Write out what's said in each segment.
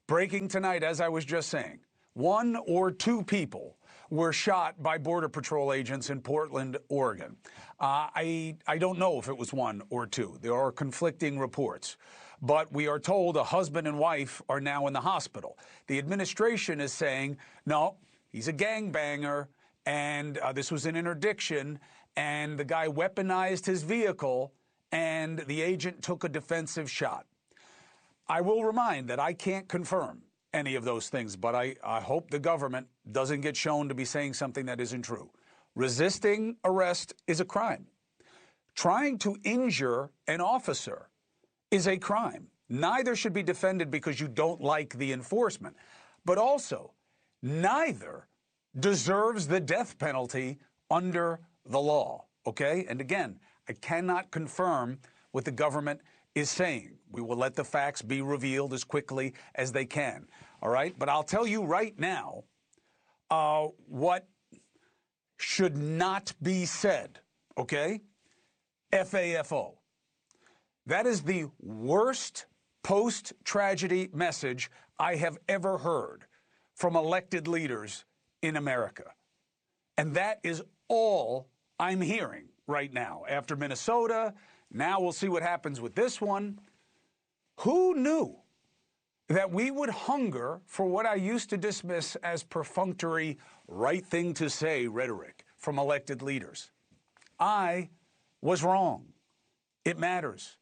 Breaking tonight, as I was just saying, 1 or 2 people were shot by Border Patrol agents in Portland, Oregon. I don't know if it was 1 or 2. There are conflicting reports. But we are told a husband and wife are now in the hospital. The administration is saying, no, he's a gangbanger, and this was an interdiction, and the guy weaponized his vehicle, and the agent took a defensive shot. I will remind that I can't confirm any of those things, but I hope the government doesn't get shown to be saying something that isn't true. Resisting arrest is a crime. Trying to injure an officer is a crime. Neither should be defended because you don't like the enforcement, but also neither deserves the death penalty under the law, okay? And again, I cannot confirm what the government is saying. We will let the facts be revealed as quickly as they can, all right? But I'll tell you right now what should not be said, okay? FAFO. That is the worst post-tragedy message I have ever heard from elected leaders in America. And that is all I'm hearing right now. After Minnesota, now we'll see what happens with this one. Who knew that we would hunger for what I used to dismiss as perfunctory, right thing to say rhetoric from elected leaders? I was wrong. It matters.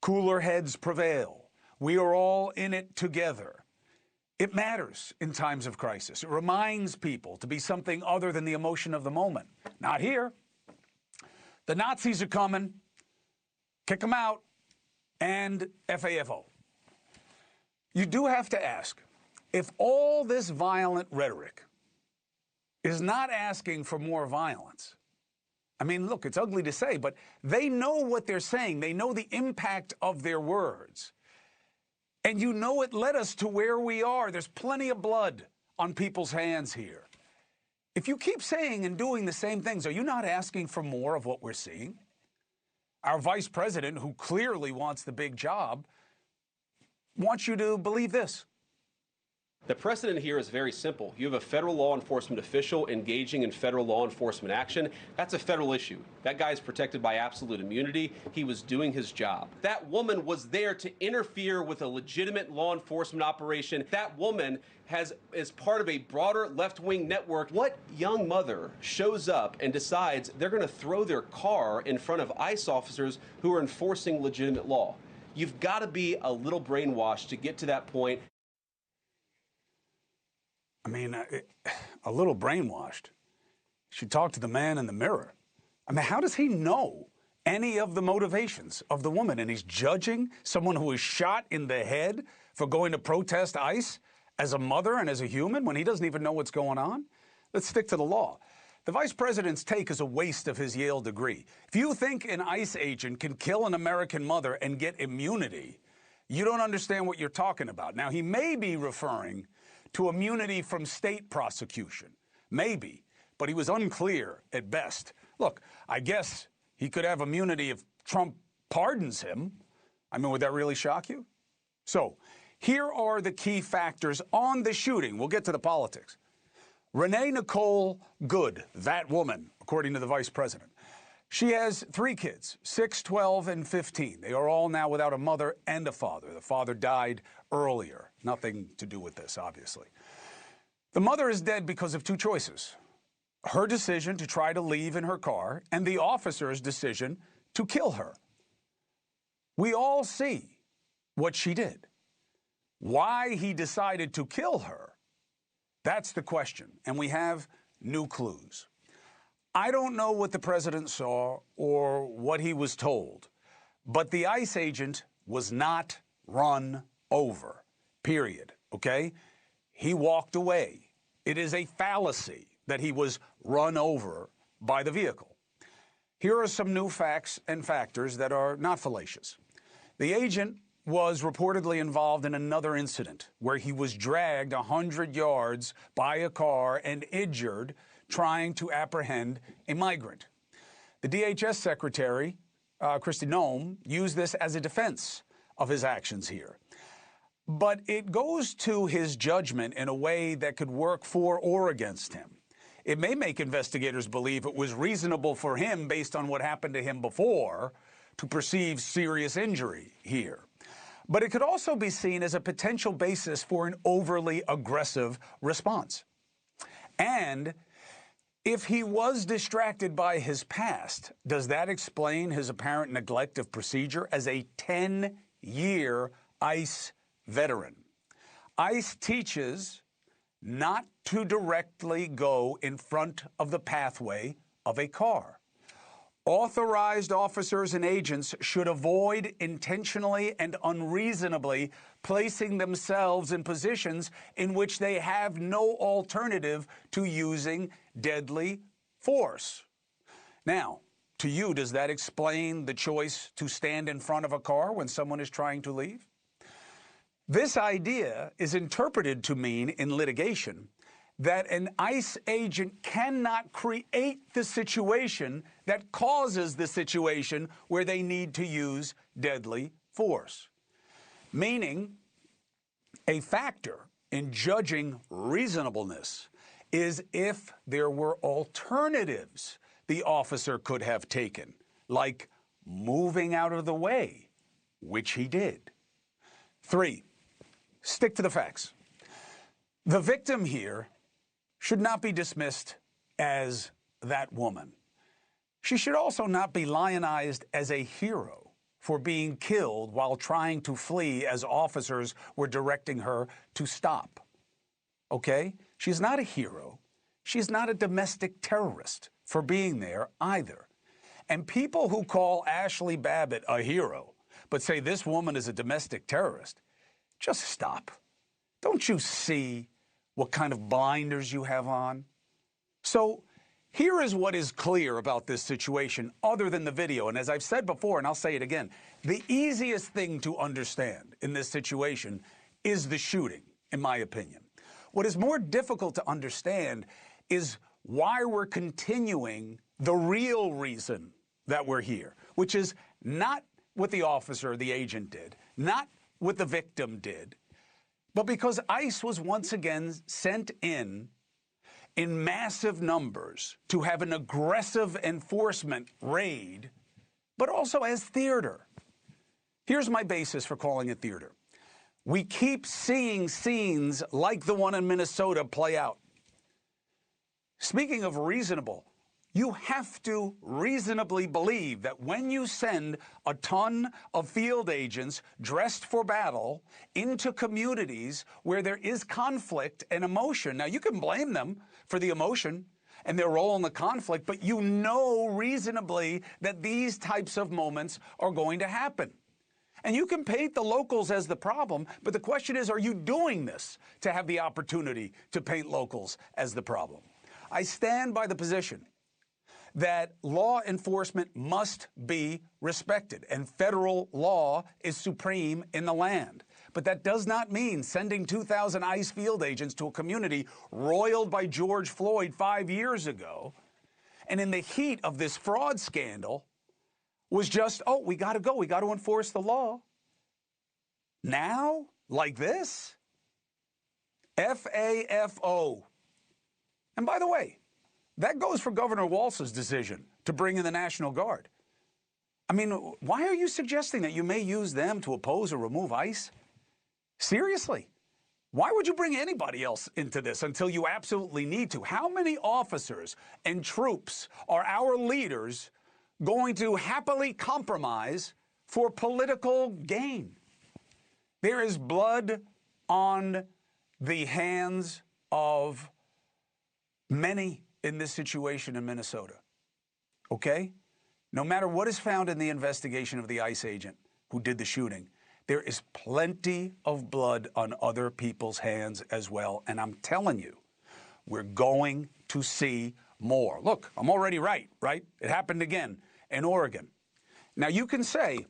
Cooler heads prevail. We are all in it together. It matters in times of crisis. It reminds people to be something other than the emotion of the moment. Not here. The Nazis are coming. Kick them out. And FAFO. You do have to ask, if all this violent rhetoric is not asking for more violence, I mean, look, it's ugly to say, but they know what they're saying. They know the impact of their words. And you know it led us to where we are. There's plenty of blood on people's hands here. If you keep saying and doing the same things, are you not asking for more of what we're seeing? Our vice president, who clearly wants the big job, wants you to believe this. The precedent here is very simple. You have a federal law enforcement official engaging in federal law enforcement action. That's a federal issue. That guy is protected by absolute immunity. He was doing his job. That woman was there to interfere with a legitimate law enforcement operation. That woman is part of a broader left-wing network. What young mother shows up and decides they're going to throw their car in front of ICE officers who are enforcing legitimate law? You've got to be a little brainwashed to get to that point. I mean, a little brainwashed. You should talk to the man in the mirror. I mean, how does he know any of the motivations of the woman? And he's judging someone who was shot in the head for going to protest ICE as a mother and as a human when he doesn't even know what's going on? Let's stick to the law. The vice president's take is a waste of his Yale degree. If you think an ICE agent can kill an American mother and get immunity, you don't understand what you're talking about. Now, he may be referring to immunity from state prosecution. Maybe, but he was unclear at best. Look, I guess he could have immunity if Trump pardons him. I mean, would that really shock you? So, here are the key factors on the shooting. We'll get to the politics. Renee Good, that woman, according to the vice president. She has 3 kids, 6, 12, and 15. They are all now without a mother and a father. The father died earlier. Nothing to do with this, obviously. The mother is dead because of 2 choices. Her decision to try to leave in her car and the officer's decision to kill her. We all see what she did. Why he decided to kill her, that's the question. And we have new clues. I don't know what the president saw or what he was told, but the ICE agent was not run over, period, okay? He walked away. It is a fallacy that he was run over by the vehicle. Here are some new facts and factors that are not fallacious. The agent was reportedly involved in another incident where he was dragged 100 yards by a car and injured trying to apprehend a migrant. The DHS Secretary, Kristi Noem, used this as a defense of his actions here. but it goes to his judgment in a way that could work for or against him. It may make investigators believe it was reasonable for him, based on what happened to him before, to perceive serious injury here. But it could also be seen as a potential basis for an overly aggressive response. And if he was distracted by his past, does that explain his apparent neglect of procedure as a 10-year ICE veteran? ICE teaches not to directly go in front of the pathway of a car. Authorized officers and agents should avoid intentionally and unreasonably placing themselves in positions in which they have no alternative to using deadly force. Now, to you, does that explain the choice to stand in front of a car when someone is trying to leave? This idea is interpreted to mean in litigation that an ICE agent cannot create the situation that causes the situation where they need to use deadly force. Meaning, a factor in judging reasonableness is if there were alternatives the officer could have taken, like moving out of the way, which he did. 3, stick to the facts. The victim here should not be dismissed as that woman. She should also not be lionized as a hero for being killed while trying to flee as officers were directing her to stop. Okay? She's not a hero. She's not a domestic terrorist for being there either. And people who call Ashley Babbitt a hero but say this woman is a domestic terrorist, just stop. Don't you see what kind of blinders you have on? So here is what is clear about this situation other than the video. And as I've said before, and I'll say it again, the easiest thing to understand in this situation is the shooting, in my opinion. What is more difficult to understand is why we're continuing the real reason that we're here, which is not what the officer, the agent did, not what the victim did, but because ICE was once again sent in massive numbers to have an aggressive enforcement raid, but also as theater. Here's my basis for calling it theater. We keep seeing scenes like the one in Minnesota play out. Speaking of reasonable, you have to reasonably believe that when you send a ton of field agents dressed for battle into communities where there is conflict and emotion, now you can blame them for the emotion and their role in the conflict, but you know reasonably that these types of moments are going to happen. And you can paint the locals as the problem, but the question is, are you doing this to have the opportunity to paint locals as the problem? I stand by the position that law enforcement must be respected, and federal law is supreme in the land. But that does not mean sending 2,000 ICE field agents to a community roiled by George Floyd 5 years ago, and in the heat of this fraud scandal, was just, oh, we got to go, we got to enforce the law. Now, like this? FAFO. And by the way, that goes for Governor Walz's decision to bring in the National Guard. I mean, why are you suggesting that you may use them to oppose or remove ICE? Seriously? Why would you bring anybody else into this until you absolutely need to? How many officers and troops are our leaders going to happily compromise for political gain? There is blood on the hands of many in this situation in Minnesota, okay? No matter what is found in the investigation of the ICE agent who did the shooting, there is plenty of blood on other people's hands as well. And I'm telling you, we're going to see more. Look, I'm already right? It happened again in Oregon. Now you can say,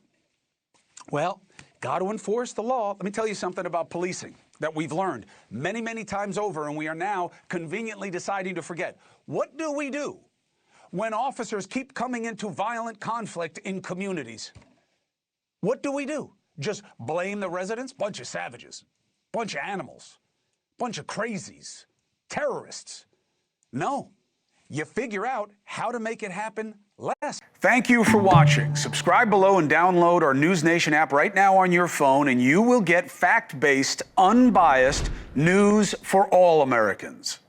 well, got to enforce the law. Let me tell you something about policing that we've learned many, many times over, and we are now conveniently deciding to forget. What do we do when officers keep coming into violent conflict in communities? What do we do? just blame the residents? Bunch of savages, bunch of animals, bunch of crazies, terrorists. No, you figure out how to make it happen less. Thank you for watching. Subscribe below and download our NewsNation app right now on your phone, and you will get fact-based, unbiased news for all Americans.